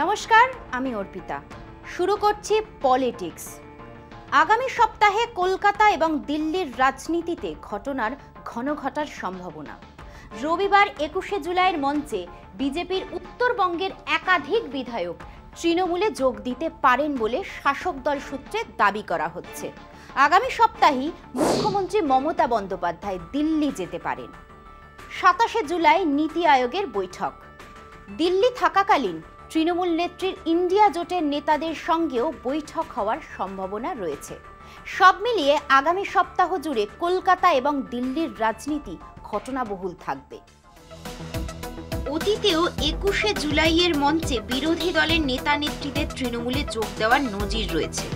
নমস্কার, আমি অর্পিতা। শুরু করছি পলিটিক্স। আগামী সপ্তাহে কলকাতা এবং দিল্লির রাজনীতিতে ঘটনার ঘন ঘটার সম্ভাবনা। রবিবার ২১শে জুলাইয়ের মঞ্চে বিজেপির উত্তরবঙ্গের একাধিক বিধায়ক তৃণমূলে যোগ দিতে পারেন বলে শাসক দল সূত্রে দাবি করা হচ্ছে। আগামী সপ্তাহেই মুখ্যমন্ত্রী মমতা বন্দ্যোপাধ্যায় দিল্লি যেতে পারেন। ২৭শে জুলাই নীতি আয়োগের বৈঠক। দিল্লি থাকাকালীন তৃণমূল নেত্রীর ইন্ডিয়া জোটের নেতাদের সঙ্গেও বৈঠক হওয়ার সম্ভাবনা রয়েছে। সব মিলিয়ে আগামী সপ্তাহ জুড়ে কলকাতা এবং দিল্লির রাজনীতি ঘটনাবহুল থাকবে। অতীতেও ২১শে জুলাইয়ের মঞ্চে বিরোধী দলের নেতা নেত্রীদের তৃণমূলে যোগ দেওয়ার নজির রয়েছে।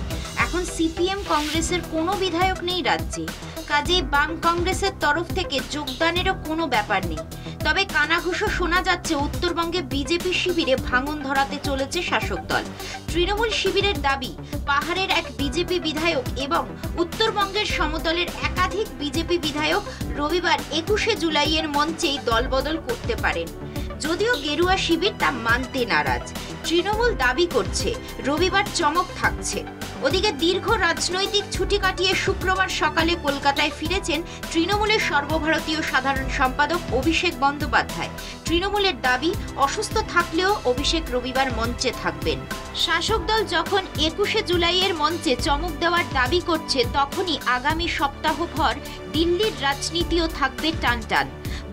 এখন সিপিএম কংগ্রেসের কোনো বিধায়ক নেই রাজ্যে, কাজেই বাম কংগ্রেসের তরফ থেকে যোগদানেরও কোনো ব্যাপার নেই। তবে কানাঘুষো শোনা যাচ্ছে উত্তরবঙ্গে বিজেপি শিবিরে ভাঙন ধরাতে চলেছে শাসক দল। তৃণমূল শিবিরের দাবি, পাহাড়ের এক বিজেপি বিধায়ক এবং উত্তরবঙ্গের সমতলের একাধিক বিজেপি বিধায়ক রবিবার ২১শে জুলাইয়ের মঞ্চেই দলবদল করতে পারেন। যদিও গেরুয়া শিবির তা মানতে নারাজ। তৃণমূল দাবি করছে রবিবার চমক থাকছে। ওদিকে দীর্ঘ রাজনৈতিক ছুটি কাটিয়ে শুক্রবার সকালে কলকাতায় ফিরেছেন তৃণমূলের সর্বভারতীয় সাধারণ সম্পাদক অভিষেক বন্দ্যোপাধ্যায়। তৃণমূলের দাবি, অসুস্থ থাকলেও অভিষেক রবিবার মঞ্চে থাকবেন। শাসক দল যখন ২১শে জুলাইয়ের মঞ্চে চমক দেওয়ার দাবি করছে, তখনই আগামী সপ্তাহভর দিল্লির রাজনীতিও থাকবে টানটান।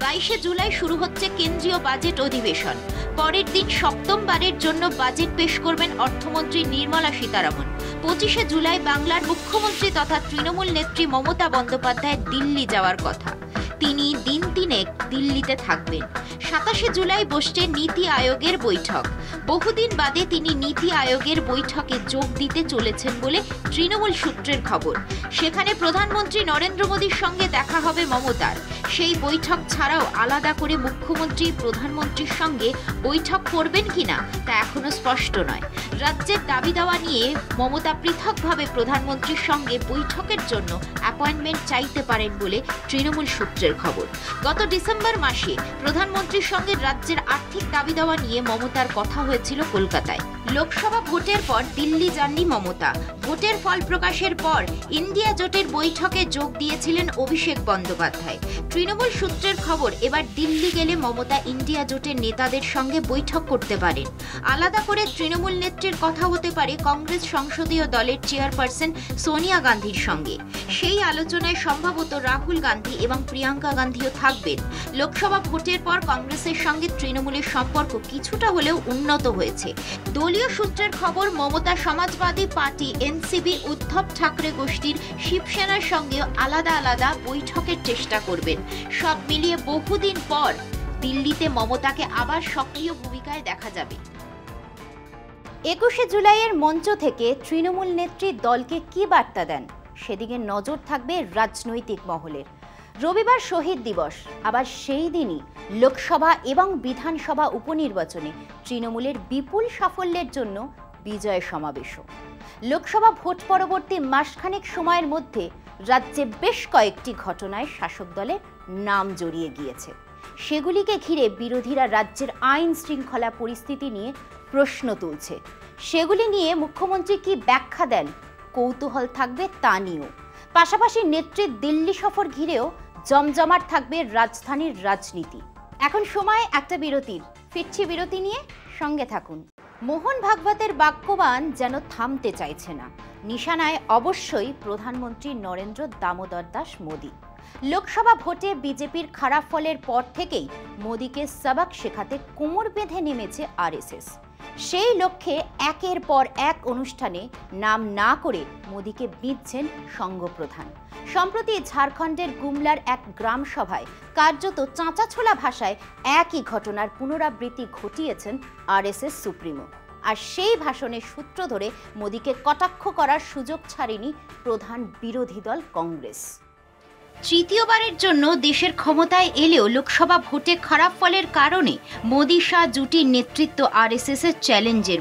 ২২শে জুলাই শুরু হচ্ছে কেন্দ্রীয় বাজেট অধিবেশন। পরের দিন সপ্তমবারের জন্য বাজেট পেশ করবেন অর্থমন্ত্রী নির্মলা সীতারামন। ২৫শে জুলাই বাংলার মুখ্যমন্ত্রী তথা তৃণমূল নেত্রী মমতা বন্দ্যোপাধ্যায় দিল্লি যাওয়ার কথা। তিনি দিন তিনেক দিল্লিতে থাকবেন। ২৭শে জুলাই বসছে নীতি আয়োগের বৈঠক। বহুদিন বাদে তিনি নীতি আয়োগের বৈঠকে যোগ দিতে চলেছেন বলে তৃণমূল সূত্রের খবর। সেখানে প্রধানমন্ত্রী নরেন্দ্র মোদীর সঙ্গে দেখা হবে মমতার। সেই বৈঠক ছাড়াও আলাদা করে মুখ্যমন্ত্রী প্রধানমন্ত্রীর সঙ্গে বৈঠক করবেন কিনা তা এখনো স্পষ্ট নয়। রাজ্যের দাবি দেওয়া নিয়ে মমতা পৃথকভাবে প্রধানমন্ত্রীর সঙ্গে বৈঠকের জন্য অ্যাপয়েন্টমেন্ট চাইতে পারেন বলে তৃণমূল সূত্রের খবর। গত ডিসেম্বর মাসে প্রধানমন্ত্রীর সঙ্গে রাজ্যের আর্থিক দাবি দেওয়া নিয়ে মমতার কথা হয়েছিল কলকাতায়। লোকসভা ভোটের পর দিল্লি যাননি মমতা। ভোটের ফল প্রকাশের পর ইন্ডিয়া জোটের বৈঠকে যোগ দিয়েছিলেন অভিষেক বন্দ্যোপাধ্যায়। তৃণমূল সূত্রের খবর, এবার দিল্লি গেলে মমতা ইন্ডিয়া জোটের নেতাদের সঙ্গে বৈঠক করতে পারেন। আলাদা করে তৃণমূল নেত্রীর কথা হতে পারে কংগ্রেস সংসদীয় দলের চেয়ারপারসন সোনিয়া গান্ধীর সঙ্গে। সেই আলোচনায় সম্ভবত রাহুল গান্ধী এবং প্রিয়াঙ্কা গান্ধীও থাকবেন। লোকসভা ভোটের পর কংগ্রেসের সঙ্গে তৃণমূলের সম্পর্ক কিছুটা হলেও উন্নত হয়েছে। দলীয় সূত্রের খবর, মমতা সমাজবাদী পার্টি এনসিপি উদ্ধব ঠাকরে গোষ্ঠীর শিবসেনার সঙ্গেও আলাদা আলাদা বৈঠকের চেষ্টা করবেন। সব মিলিয়ে বহুদিন পর দিল্লিতে মমতাকে আবার সক্রিয় ভূমিকায় দেখা যাবে। ২১শে জুলাইয়ের মঞ্চ থেকে তৃণমূল নেত্রী দলকে কি বার্তা দেন, সেদিকে নজর থাকবে রাজনৈতিক মহলের। রবিবার শহীদ দিবস, আবার সেই দিনই লোকসভা এবং বিধানসভা উপনির্বাচনে তৃণমূলের বিপুল সাফল্যের জন্য বিজয় সমাবেশও। লোকসভা ভোট পরবর্তী মাসখানেক সময়ের মধ্যে রাজ্যে বেশ কয়েকটি ঘটনায় শাসক দলের নাম জড়িয়ে গিয়েছে। সেগুলিকে ঘিরে বিরোধীরা রাজ্যের আইন শৃঙ্খলা পরিস্থিতি নিয়ে প্রশ্ন তুলছে। সেগুলি নিয়ে মুখ্যমন্ত্রী কি ব্যাখ্যা দেন, কৌতূহল থাকবে তা নিয়েও। পাশাপাশি নেত্রীর দিল্লি সফর ঘিরেও জমজমাট থাকবে রাজধানীর রাজনীতি। এখন সময় একটা বিরতির। ফিরছি বিরতি নিয়ে, সঙ্গে থাকুন। মোহন ভাগবতের বাক্যবান যেন থামতে চাইছে না। নিশানায় অবশ্যই প্রধানমন্ত্রী নরেন্দ্র দামোদর দাস মোদী। লোকসভা ভোটে বিজেপির খারাপ ফলের পর থেকেই মোদীকে সবক শেখাতে কোমর বেঁধে নেমেছে আরএসএস। সেই লক্ষ্যে একের পর এক অনুষ্ঠানে নাম না করে মোদীকে বিঁধছেন সংঘপ্রধান। সম্প্রতি ঝাড়খণ্ডের গুমলার এক গ্রাম সভায় কার্যত চাঁচাছোলা ভাষায় একই ঘটনার পুনরাবৃত্তি ঘটিয়েছেন আরএসএস সুপ্রিমো। আর সেই ভাষণের সূত্র ধরে মোদীকে কটাক্ষ করার সুযোগ ছাড়েনি প্রধান বিরোধী দল কংগ্রেস। তৃতীয়বারের জন্য দেশের ক্ষমতায় এলেও লোকসভা ভোটে খারাপ ফলের কারণে মোদি শাহ জুটির নেতৃত্ব আরএসএস এর চ্যালেঞ্জের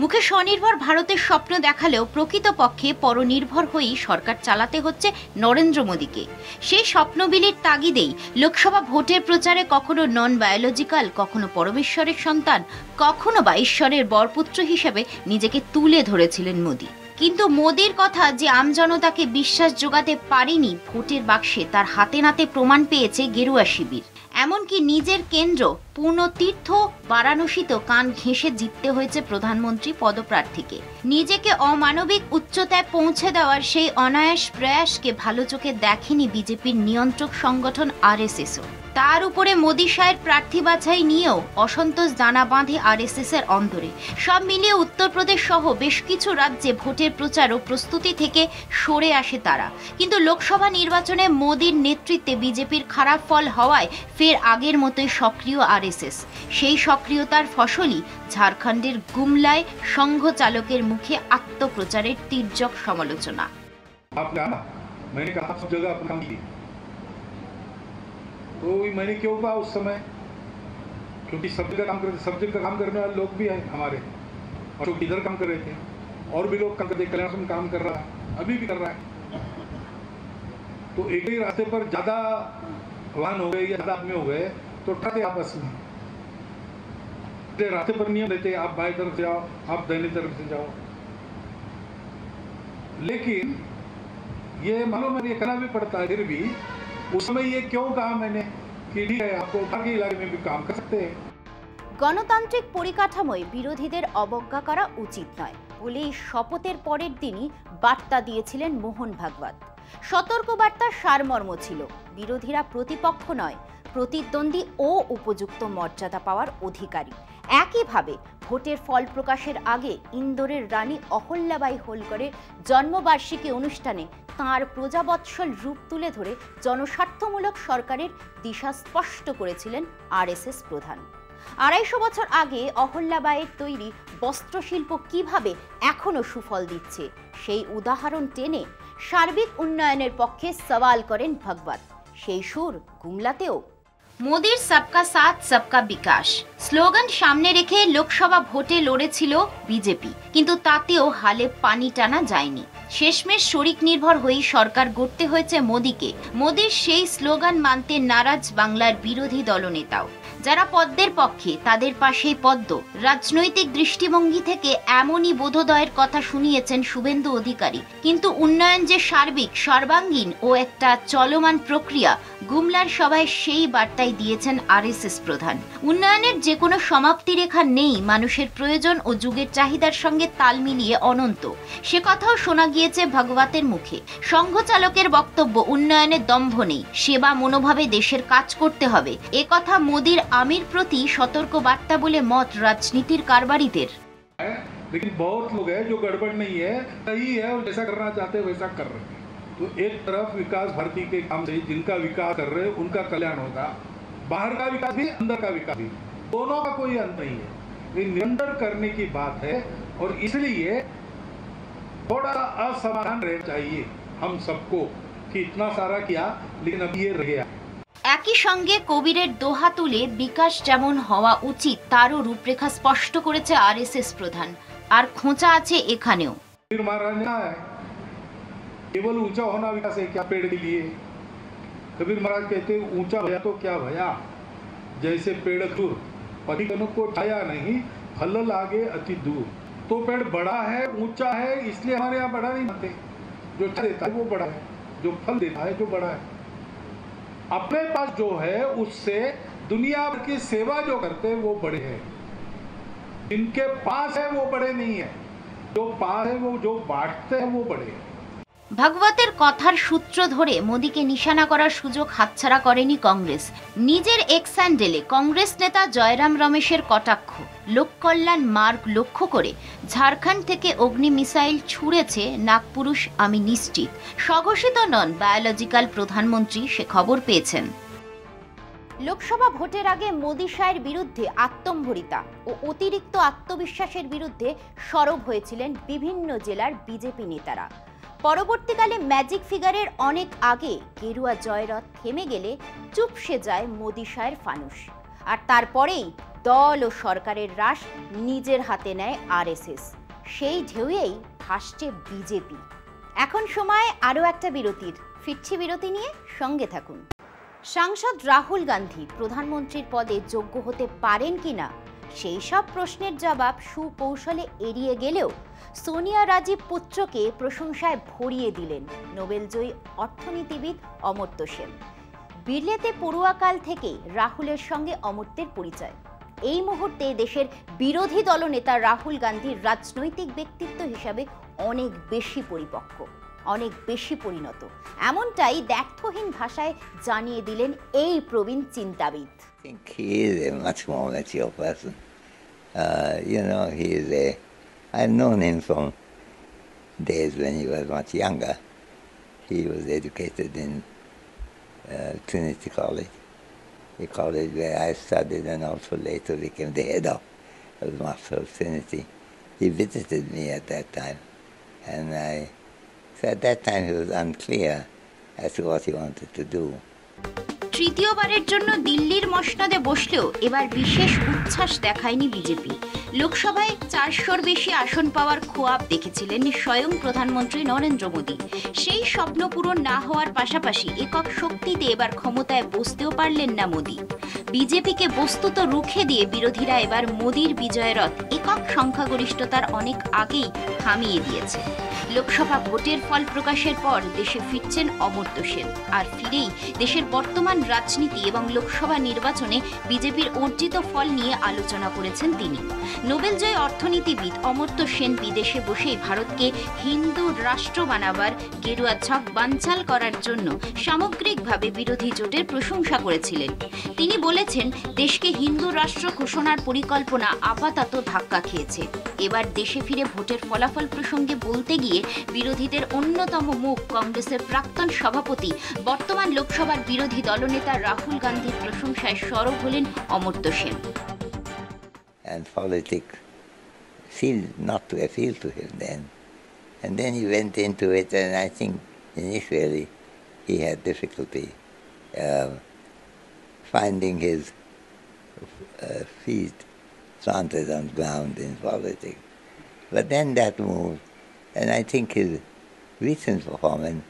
মুখে স্বনির্ভর ভারতের স্বপ্ন দেখালেও প্রকৃতপক্ষে পরনির্ভর হয়েই সরকার চালাতে হচ্ছে নরেন্দ্র মোদীকে। সেই স্বপ্নবিলির তাগিদেই লোকসভা ভোটের প্রচারে কখনো নন বায়োলজিক্যাল, কখনো পরমেশ্বরের সন্তান, কখনো বা ঈশ্বরের বরপুত্র হিসেবে নিজেকে তুলে ধরেছিলেন মোদী। কিন্তু মোদির কথা যে আমজনতাকে বিশ্বাস জোগাতে পারেনি, ভোটের বাক্সে তার হাতে নাতে প্রমাণ পেয়েছে গেরুয়া শিবির। এমনকি নিজের কেন্দ্র পূর্ণতীর্থ বারাণসীতেও কান ঘেঁষে জিততে হয়েছে প্রধানমন্ত্রী পদপ্রার্থীকে। নিজেকে অমানবিক উচ্চতায় পৌঁছে দেওয়ার সেই অনায়াস প্রয়াসকে ভালো চোখে দেখেনি বিজেপির নিয়ন্ত্রক সংগঠন আরএসএসও। তার উপরে মোদি শাহের প্রার্থী বাছাই নিয়েও অসন্তোষ দানা বাঁধে আরএসএস এর অন্তরে। সব মিলিয়ে উত্তরপ্রদেশ সহ বেশ কিছু রাজ্যে ভোটের প্রচার ও প্রস্তুতি থেকে সরে আসে তারা। কিন্তু লোকসভা নির্বাচনে মোদির নেতৃত্বে বিজেপির খারাপ ফল হওয়ায় ফের আগের মতোই সক্রিয় আরএসএস। সেই সক্রিয়তার ফসলই ঝাড়খণ্ডের গুমলায় সংঘ চালকের মুখে আত্মপ্রচারের তীর্যক সমালোচনা। तो मैंने क्यों कहा उस समय, क्योंकि सब जगह काम करने वाले लोग भी हैं हमारे, और जो इधर काम कर रहे थे और भी लोग काम करते, कल्याण में काम कर रहा है, अभी भी कर रहा है। तो एक ही रास्ते पर ज्यादा वाहन हो गए या ज्यादा आदमी हो गए तो टकराते आपस में। रास्ते पर नियम देते, आप बाएं तरफ से जाओ, आप दाहिनी तरफ से जाओ। लेकिन ये मालूम है, ये करना भी पड़ता है। फिर भी उस समय ये क्यों कहा मैंने कि ठीक है, आपको बाकी इलाके में भी काम कर सकते हैं। গণতান্ত্রিক পরিকাঠামোয় বিরোধীদের অবজ্ঞা করা উচিত নয় বলেই শপথের পরের দিনই বার্তা দিয়েছিলেন মোহন ভাগবত। সতর্ক বার্তার সারমর্ম ছিল, বিরোধীরা প্রতিপক্ষ নয়, প্রতিদ্বন্দ্বী ও উপযুক্ত মর্যাদা পাওয়ার অধিকারী। একইভাবে ভোটের ফল প্রকাশের আগে ইন্দোরের রানী অহল্যাবাই হোলকরের জন্মবার্ষিকী অনুষ্ঠানে তাঁর প্রজাবৎসল রূপ তুলে ধরে জনস্বার্থমূলক সরকারের দিশা স্পষ্ট করেছিলেন আরএসএস প্রধান। ২৫০ বছর আগে অহল্যাবাইয়ের তৈরি বস্ত্রশিল্প কিভাবে এখনো সুফল দিচ্ছে সেই উদাহরণ টেনে সার্বিক উন্নয়নের পক্ষে সওয়াল করেন ভাগবত। সেই সুর গুমলাতেও। মোদির সবকা সাথ সবকা বিকাশ স্লোগান সামনে রেখে লোকসভা ভোটে লড়েছিল বিজেপি, কিন্তু তাতেও হালে পানি টানা যায়নি। শেষমেশ শরিক নির্ভর হয়েই সরকার গড়তে হয়েছে মোদিকে। মোদির সেই স্লোগান মানতে নারাজ বাংলার বিরোধী দলনেতাও। যারা পদ্মের পক্ষে তাদের পাশেই পদ্ম। রাজনৈতিক দৃষ্টিভঙ্গি থেকে এমনই বোধোদয়ের কথা শুনিয়েছেন শুভেন্দু অধিকারী। কিন্তু উন্নয়ন যে সার্বিক, সর্বাঙ্গীন ও একটা চলমান প্রক্রিয়া, গুমলার সভায় সেই বার্তাই দিয়েছেন আরএসএস প্রধান। উন্নয়নের যে কোনো সমাপ্তি রেখা নেই, মানুষের প্রয়োজন ও যুগের চাহিদার সঙ্গে তাল মিলিয়ে অনন্ত। সে কথাও শোনা গিয়েছে ভাগবতের মুখে। সংঘ চালকের বক্তব্য, উন্নয়নের দম্ভ নেই, সেবা মনোভাবে দেশের কাজ করতে হবে। এ কথা মোদির আমির প্রতি সতর্ক বার্তা বলে মত রাজনীতির কারবারিদের। लेकिन बहुत लोग हैं जो गड़बड़ नहीं है, सही है और जैसा करना चाहते हैं वैसा कर रहे हैं। तो एक तरफ विकास भारती के काम से जिनका विकास कर रहे हैं उनका कल्याण होगा, बाहर का विकास भी अंदर का विकास भी, दोनों का कोई अंत नहीं है। ये निरंतर करने की बात है और इसलिए थोड़ा असमाधान रहना चाहिए हम सबको कि इतना सारा किया लेकिन अब ये रह गया। একই সঙ্গে কবিরের দোহা তুলে বিকাশ যেমন হওয়া উচিত তারও রূপরেখা স্পষ্ট করেছে আরএসএস প্রধান। আর খোঁচা আছে এখানেও। केवल ऊंचा होना विकास है क्या पेड़ के लिए? कबीर महाराज कहते हैं ऊंचा भया तो क्या भया, जैसे पेड़ दूर परिगण को छाया नहीं, फल लागे अति दूर। तो पेड़ बड़ा है, ऊंचा है, इसलिए हमारे यहाँ बड़ा नहीं मानते। जो छाया देता है वो बड़ा है, जो फल देता है जो बड़ा है। अपने पास जो है उससे दुनिया भर की सेवा जो करते हैं वो बड़े हैं। जिनके पास है वो बड़े नहीं है, जो पास है वो जो बांटते हैं वो बड़े हैं। ভাগবতের কথার সূত্র ধরে মোদিকে নিশানা করার সুযোগ হাতছাড়া করেনি কংগ্রেস। নিজের এক্স হ্যান্ডেলে কংগ্রেস নেতা জয়রাম রমেশের কটাক্ষ, লোককল্যাণ মার্গ লক্ষ্য করে ঝাড়খণ্ড থেকে অগ্নি মিসাইল ছুঁড়েছে নাগপুরুষ আমি নিশ্চিত। স্বঘোষিত নন বায়োলজিক্যাল প্রধানমন্ত্রী, সে খবর পেয়েছেন। লোকসভা ভোটের আগে মোদি শাহের বিরুদ্ধে আত্মম্ভরিতা ও অতিরিক্ত আত্মবিশ্বাসের বিরুদ্ধে সরব হয়েছিলেন বিভিন্ন জেলার বিজেপি নেতারা। পরবর্তীকালে ম্যাজিক ফিগারের অনেক আগে গেরুয়া জয়রথ থেমে গেলে চুপসে যায় মোদি শাহের ফানুস। আর তারপরেই দল ও সরকারের রাশ নিজের হাতে নেয় আরএসএস। সেই ঢেউয়েই ভাসছে বিজেপি। এখন সময় আরও একটা বিরতির। ফিরছি বিরতি নিয়ে, সঙ্গে থাকুন। সাংসদ রাহুল গান্ধী প্রধানমন্ত্রীর পদে যোগ্য হতে পারেন কিনা সেই সব প্রশ্নের জবাব সুকৌশলে এড়িয়ে গেলেও সোনিয়া রাজীব পুত্রকে প্রশংসায় ভরিয়ে দিলেন নোবেলজয়ী অর্থনীতিবিদ অমর্ত্য সেন। বিড়লেতে পড়ুয়াকাল থেকেই রাহুলের সঙ্গে অমর্ত্যের পরিচয়। এই মুহূর্তে দেশের বিরোধী দলনেতা রাহুল গান্ধীর রাজনৈতিক ব্যক্তিত্ব হিসাবে অনেক বেশি পরিপক্ক, অনেক বেশি পরিণত, এমনটাই দ্ব্যর্থহীন ভাষায় জানিয়ে দিলেন এই প্রবীণ চিন্তাবিদ। I think he is a much more mature person. I've known him from days when he was much younger. He was educated in Trinity College, a college where I studied and also later became the head of the Master of Trinity. He visited me at that time, and so at that time he was unclear as to what he wanted to do. তৃতীয়বারের জন্য দিল্লির মসনদে বসলেও এবার বিশেষ উচ্ছ্বাস দেখায়নি BJP. লোকসভায় 400-র বেশি আসন পাওয়ার খোয়াব দেখেছিলেন স্বয়ং প্রধানমন্ত্রী নরেন্দ্র মোদী। সেই স্বপ্ন পূরণ না হওয়ার পাশাপাশি একক শক্তিতে এবার ক্ষমতায় বসতেও পারলেন না মোদী। বিজেপিকে বস্তুত রুখে দিয়ে বিরোধীরা এবার মোদীর বিজয়ের রথ একক সংখ্যাগরিষ্ঠতার অনেক আগেই থামিয়ে দিয়েছে। লোকসভা ভোটের ফল প্রকাশের পর দেশে ফিরছেন অমর্ত্য সেন। আর ফিরেই দেশের বর্তমান রাজনীতি এবং লোকসভা নির্বাচনে বিজেপির অর্জিত ফল নিয়ে আলোচনা করেছেন তিনি। নোবেলজয়ী অর্থনীতিবিদ অমর্ত্য সেন বিদেশে বসেই ভারতকে হিন্দু রাষ্ট্র বানাবার গেরুয়া ছক বানচাল করার জন্য সামগ্রিকভাবে বিরোধী জোটের প্রশংসা করেছিলেন। তিনি বলেছেন, দেশকে হিন্দু রাষ্ট্র ঘোষণার পরিকল্পনা আপাতত ধাক্কা খেয়েছে। এবার দেশে ফিরে ভোটের ফলাফল প্রসঙ্গে বলতে গিয়ে বিরোধীদের অন্যতম মুখ কংগ্রেসের প্রাক্তন সভাপতি, বর্তমান লোকসভার বিরোধী দলনেতা রাহুল গান্ধীর প্রশংসায় সরব হলেন Amartya Sen. And politics seemed not to appeal to him then. And then he went into it, and I think initially he had difficulty finding his feet planted on ground in politics. But then that moved, and I think his recent performance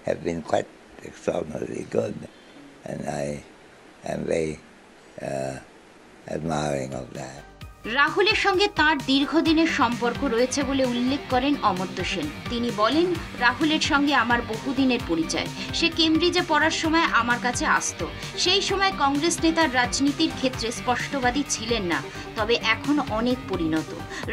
have been quite extraordinarily good, and I am very admiring of that. রাহুলের সঙ্গে তার দীর্ঘদিনের সম্পর্ক রয়েছে বলে উল্লেখ করেন অমর্ত্য সেন। তিনি বলেন, রাহুলের সঙ্গে আমার বহুদিনের পরিচয়। সে কেমব্রিজে পড়ার সময় আমার কাছে আসতো। সেই সময় কংগ্রেস নেতার রাজনীতির ক্ষেত্রে স্পষ্টবাদী ছিলেন না, তবে এখন অনেক পরিণত।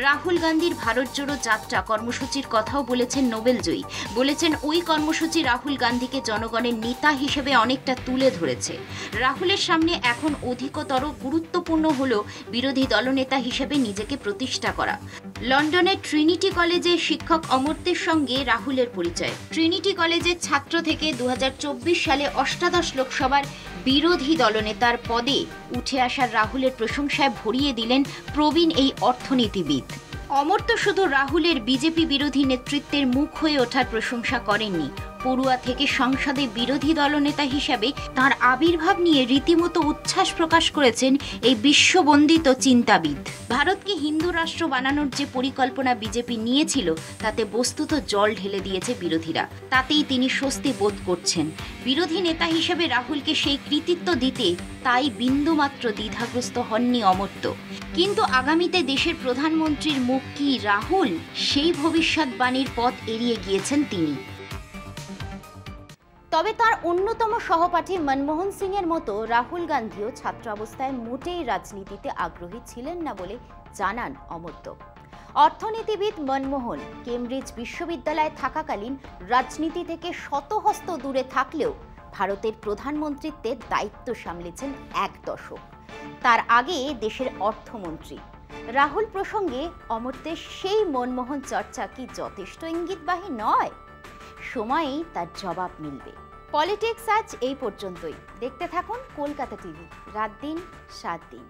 রাহুল গান্ধীর ভারত জোড়ো যাত্রা কর্মসূচির কথাও বলেছেন নোবেলজয়ী। বলেছেন, ওই কর্মসূচি রাহুল গান্ধীকে জনগণের নেতা হিসেবে অনেকটা তুলে ধরেছে। রাহুলের সামনে এখন অধিকতর গুরুত্বপূর্ণ হল বিরোধী দলনেতা হিসেবে নিজেকে প্রতিষ্ঠা করা। লন্ডনের ট্রিনিটি কলেজে শিক্ষক অমর্ত্যের সঙ্গে রাহুলের পরিচয়। ট্রিনিটি কলেজের ছাত্র থেকে 2024 সালে অষ্টাদশ লোকসভার বিরোধী দলনেতার পদে উঠে আসার রাহুলের প্রশংসায় ভরিয়ে দিলেন প্রবীণ এই অর্থনীতিবিদ। অমর্ত্য শুধু রাহুলের বিজেপি বিরোধী নেতৃত্বের মুখ হয়ে ওঠার প্রশংসা করেননি, পড়ুয়া থেকে সংসদে বিরোধী দলনেতা হিসাবে তার আবির্ভাব নিয়ে রীতিমতো উচ্ছ্বাস প্রকাশ করেছেন এই বিশ্ববন্দিত চিন্তাবিদ। ভারতকে হিন্দু রাষ্ট্র বানানোর যে পরিকল্পনা বিজেপি নিয়েছিল তাতে বস্তুত জল ঢেলে দিয়েছে বিরোধীরা। তাতেই তিনি স্বস্তি বোধ করছেন। বিরোধী নেতা হিসেবে রাহুলকে সেই কৃতিত্ব দিতে তাই বিন্দুমাত্র দ্বিধাগ্রস্ত হননি অমর্ত্য। কিন্তু আগামীতে দেশের প্রধানমন্ত্রীর মুখ কি রাহুল, সেই ভবিষ্যৎবাণীর পথ এড়িয়ে গিয়েছেন তিনি। তবে তার অন্যতম সহপাঠী মনমোহন সিংয়ের মতো রাহুল গান্ধীও ছাত্র অবস্থায় মোটেই রাজনীতিতে আগ্রহী ছিলেন না বলে জানান অমর্ত্য। অর্থনীতিবিদ মনমোহন কেমব্রিজ বিশ্ববিদ্যালয়ে থাকাকালীন রাজনীতি থেকে শতহস্ত দূরে থাকলেও ভারতের প্রধানমন্ত্রীত্বের দায়িত্ব সামলেছেন 1 দশক। তার আগে দেশের অর্থমন্ত্রী। রাহুল প্রসঙ্গে অমর্ত্যের সেই মনমোহন চর্চা কি যথেষ্ট ইঙ্গিতবাহী নয়? সময়েই তার জবাব মিলবে। পলিটিক্স আজ এই পর্যন্তই। দেখতে থাকুন কলকাতা টিভি, রাত দিন 7 দিন।